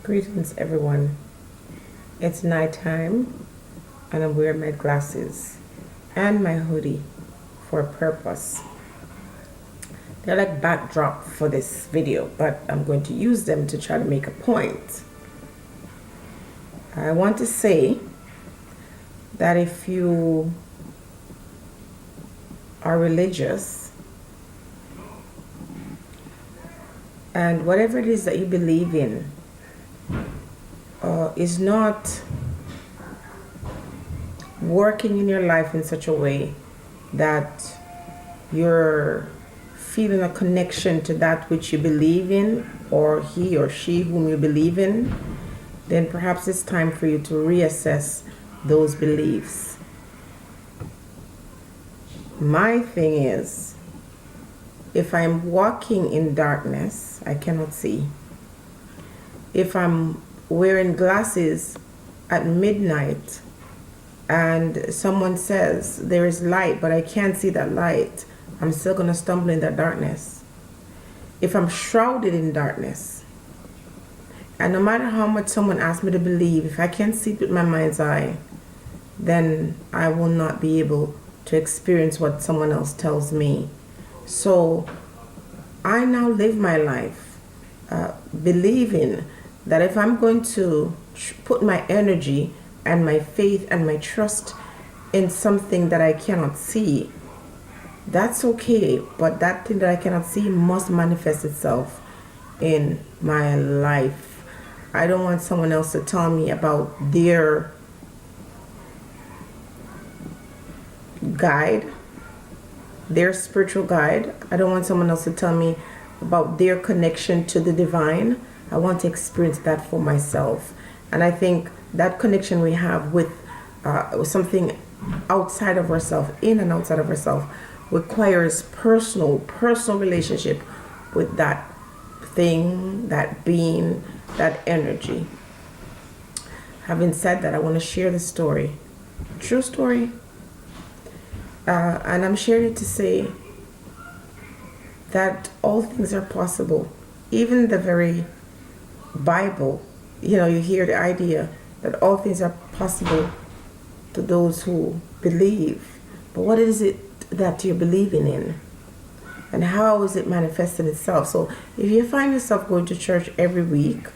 Greetings, everyone. It's nighttime, and I'm wearing my glasses and my hoodie for a purpose. They're like backdrop for this video, but I'm going to use them to try to make a point. I want to say that if you are religious and whatever it is that you believe in is not working in your life in such a way that you're feeling a connection to that which you believe in, or he or she whom you believe in, then perhaps it's time for you to reassess those beliefs. My thing is, if I'm walking in darkness, I cannot see. If I'm wearing glasses at midnight and someone says there is light, but I can't see that light, I'm still going to stumble in that darkness. If I'm shrouded in darkness, and no matter how much someone asks me to believe, if I can't see it with my mind's eye, then I will not be able to experience what someone else tells me. So I now live my life believing that if I'm going to put my energy and my faith and my trust in something that I cannot see, that's okay, but that thing that I cannot see must manifest itself in my life. I don't want someone else to tell me about their guide, their spiritual guide. I don't want someone else to tell me about their connection to the divine. I want to experience that for myself. And I think that connection we have with something outside of ourselves, in and outside of ourselves, requires personal relationship with that thing, that being, that energy. Having said that, I want to share the story, true story, and I'm sharing it to say that all things are possible. Even the very Bible, you hear the idea that all things are possible to those who believe. But what is it that you're believing in? And how is it manifesting itself? So if you find yourself going to church every week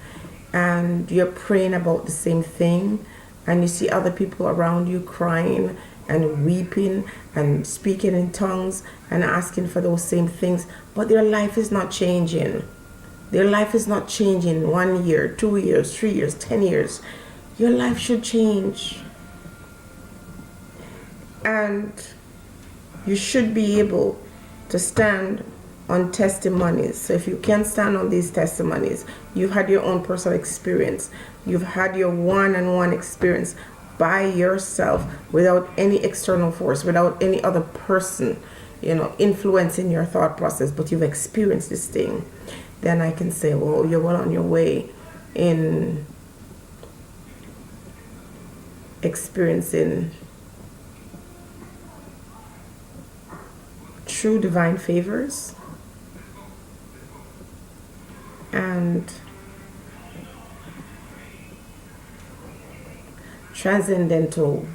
and you're praying about the same thing, and you see other people around you crying and weeping and speaking in tongues and asking for those same things, but their life is not changing. Their life is not changing 1 year, 2 years, 3 years, 10 years. Your life should change. And you should be able to stand on testimonies. So if you can stand on these testimonies, you've had your own personal experience. You've had your one-on-one experience by yourself without any external force, without any other person, influencing your thought process, but you've experienced this thing. Then I can say, well, you're well on your way in experiencing true divine favors and transcendental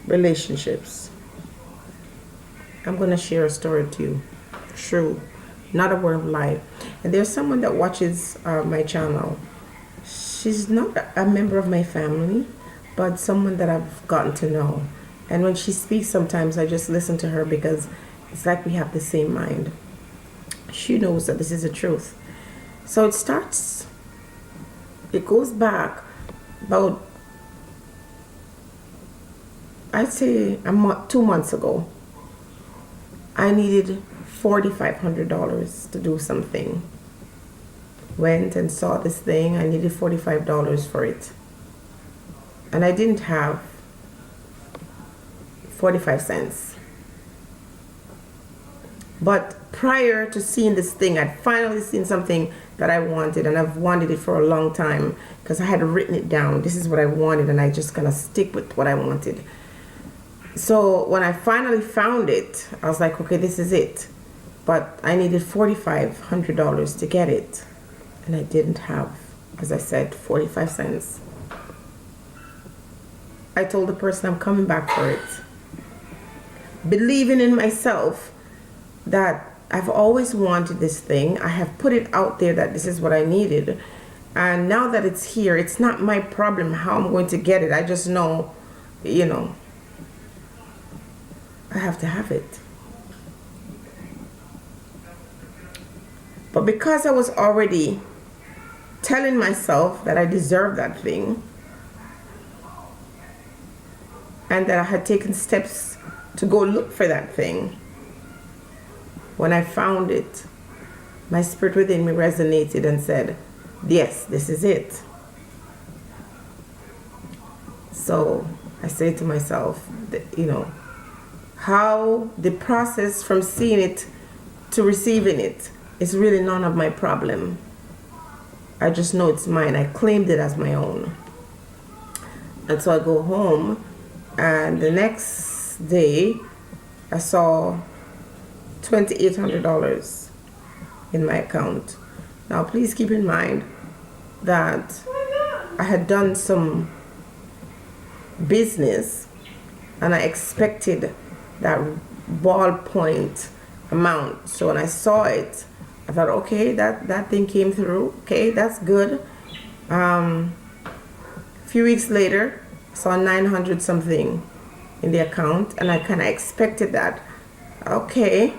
relationships. I'm going to share a story to you. True. Not a word of lie. And there's someone that watches my channel. She's not a member of my family, but someone that I've gotten to know. And when she speaks, sometimes I just listen to her because it's like we have the same mind. She knows that this is the truth. So it goes back about, I'd say 2 months ago. I needed $4,500 to do something. Went and saw this thing. I needed $45 for it. And I didn't have 45 cents. But prior to seeing this thing, I'd finally seen something that I wanted, and I've wanted it for a long time because I had written it down. This is what I wanted, and I just kind of stick with what I wanted. So when I finally found it, I was like, okay, this is it. But I needed $4,500 to get it, and I didn't have as I said, 45 cents. I told the person I'm coming back for it. Believing in myself that I've always wanted this thing. I have put it out there that this is what I needed. And now that it's here, it's not my problem how I'm going to get it. I just know, I have to have it. But because I was already telling myself that I deserved that thing, and that I had taken steps to go look for that thing, when I found it, my spirit within me resonated and said, yes, this is it. So I say to myself, how the process from seeing it to receiving it is really none of my problem. I just know it's mine. I claimed it as my own. And so I go home, and the next day I saw $2,800 in my account. Now please keep in mind that I had done some business and I expected that ballpoint amount. So when I saw it, I thought, okay, that thing came through. Okay, that's good. A few weeks later, I saw 900 something in the account, and I kind of expected that. Okay,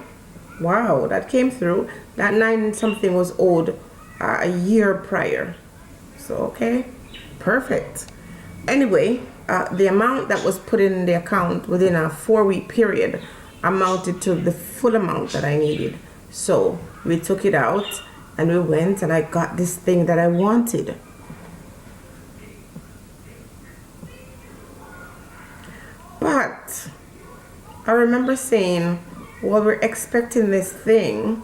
wow, that came through. That 9 something was owed a year prior. So, okay, perfect. Anyway, the amount that was put in the account within a 4-week period amounted to the full amount that I needed. So we took it out and we went, and I got this thing that I wanted. But I remember saying, well, we're expecting this thing,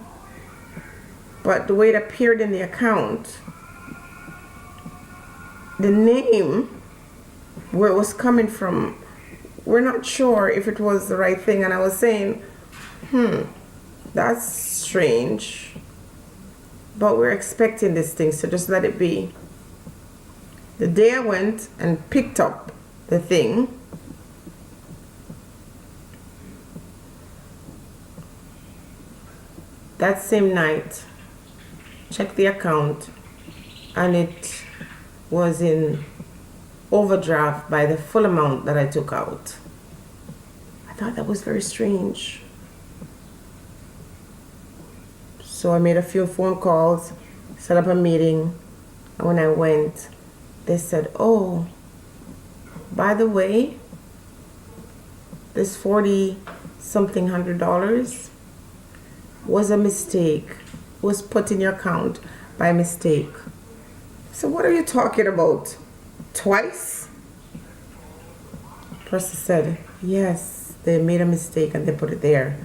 but the way it appeared in the account, the name, where it was coming from, we're not sure if it was the right thing. And I was saying, that's strange, but we're expecting this thing, so just let it be. The day I went and picked up the thing, that same night, checked the account, and it was in overdraft by the full amount that I took out. I thought that was very strange. So I made a few phone calls, set up a meeting, and when I went, they said, oh, by the way, this $40-something $100 was a mistake, was put in your account by mistake. So what are you talking about? Twice? Person said, yes, they made a mistake and they put it there.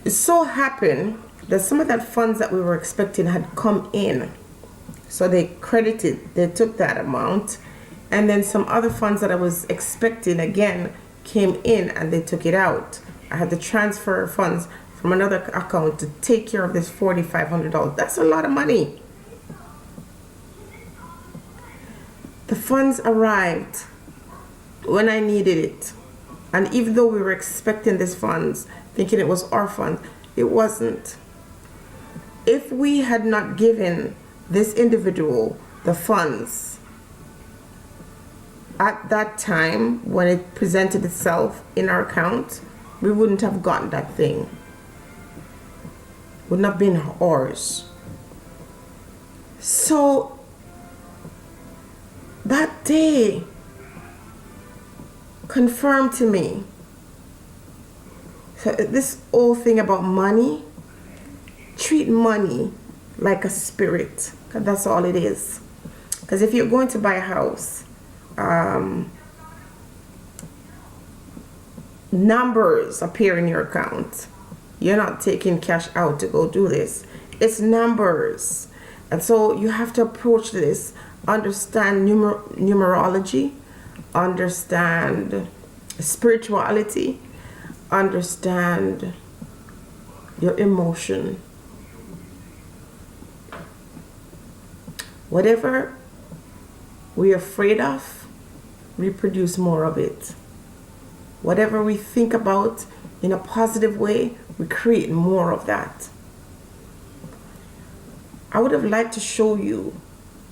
It so happened that some of that funds that we were expecting had come in. So they took that amount, and then some other funds that I was expecting again came in and they took it out. I had to transfer funds from another account to take care of this $4,500. That's a lot of money. The funds arrived when I needed it. And even though we were expecting these funds, thinking it was our fund, it wasn't. If we had not given this individual the funds at that time when it presented itself in our account, we wouldn't have gotten that thing. Would not have been ours. So that day confirmed to me, so this whole thing about money, treat money like a spirit, because that's all it is. Because if you're going to buy a house, numbers appear in your account. You're not taking cash out to go do this. It's numbers. And so you have to approach this, understand numerology, understand spirituality, understand your emotion. Whatever we're afraid of, we produce more of it. Whatever we think about in a positive way, we create more of that. I would have liked to show you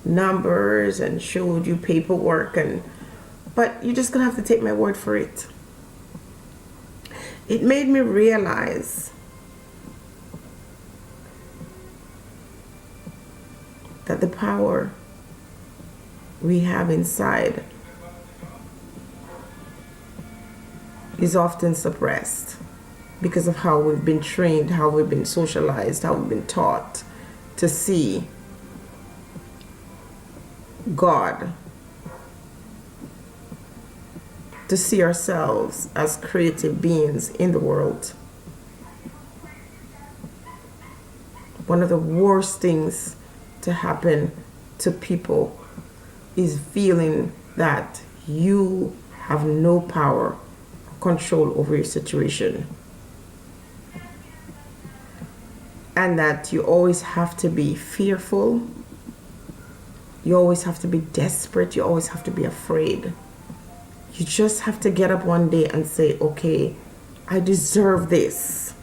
numbers and showed you paperwork, but you're just gonna have to take my word for it. It made me realize that the power we have inside is often suppressed because of how we've been trained, how we've been socialized, how we've been taught to see God, to see ourselves as creative beings in the world. One of the worst things to happen to people is feeling that you have no power, control over your situation, and that you always have to be fearful, you always have to be desperate, you always have to be afraid. You just have to get up one day and say, okay, I deserve this,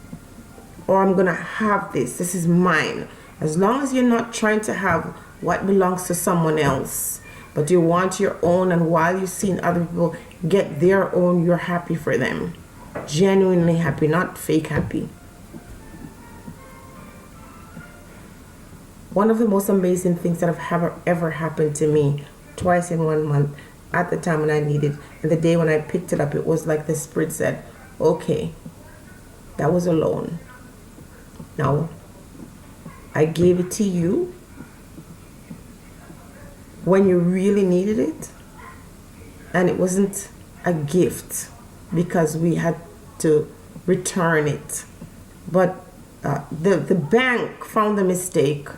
or I'm gonna have this, this is mine. As long as you're not trying to have what belongs to someone else, but you want your own, and while you've seen other people get their own, you're happy for them. Genuinely happy, not fake happy. One of the most amazing things that have ever happened to me, twice in 1 month, at the time when I needed, and the day when I picked it up, it was like the Spirit said, okay, that was a loan. Now, I gave it to you when you really needed it, and it wasn't a gift because we had to return it, but the bank found the mistake,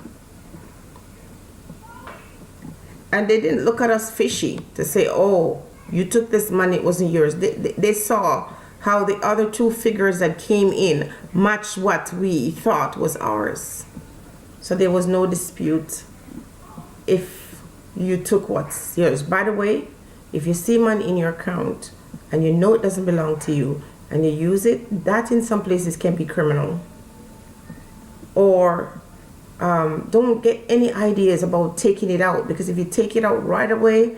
and they didn't look at us fishy to say, oh, you took this money, it wasn't yours. They saw how the other two figures that came in matched what we thought was ours. So there was no dispute if you took what's yours. By the way, if you see money in your account and you know it doesn't belong to you and you use it, that in some places can be criminal. Or don't get any ideas about taking it out, because if you take it out right away,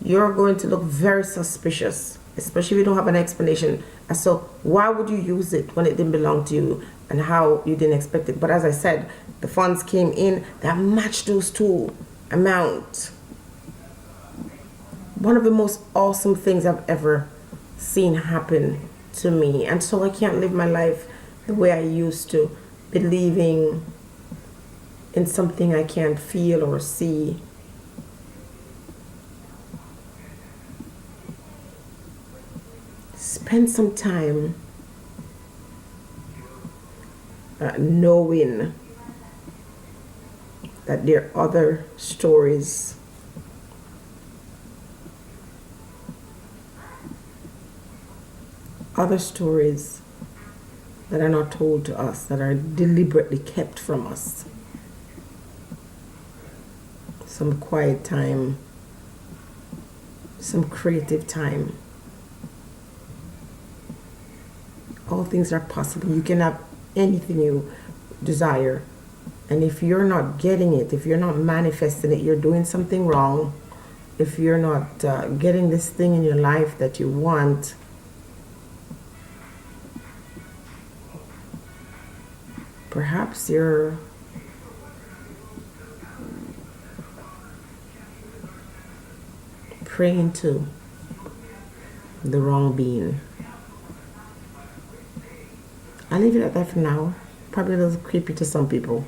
you're going to look very suspicious, especially if you don't have an explanation as to why would you use it when it didn't belong to you and how you didn't expect it. But as I said, the funds came in that matched those two amounts. One of the most awesome things I've ever seen happen to me. And so I can't live my life the way I used to, believing in something I can't feel or see. Spend some time knowing that there are other stories that are not told to us, that are deliberately kept from us. Some quiet time, some creative time. All things are possible. You can have anything you desire. And if you're not getting it, if you're not manifesting it, you're doing something wrong. If you're not getting this thing in your life that you want, perhaps you're praying to the wrong being. I'll leave it at that for now. Probably a little creepy to some people.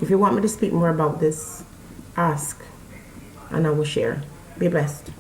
If you want me to speak more about this, ask and I will share. Be blessed.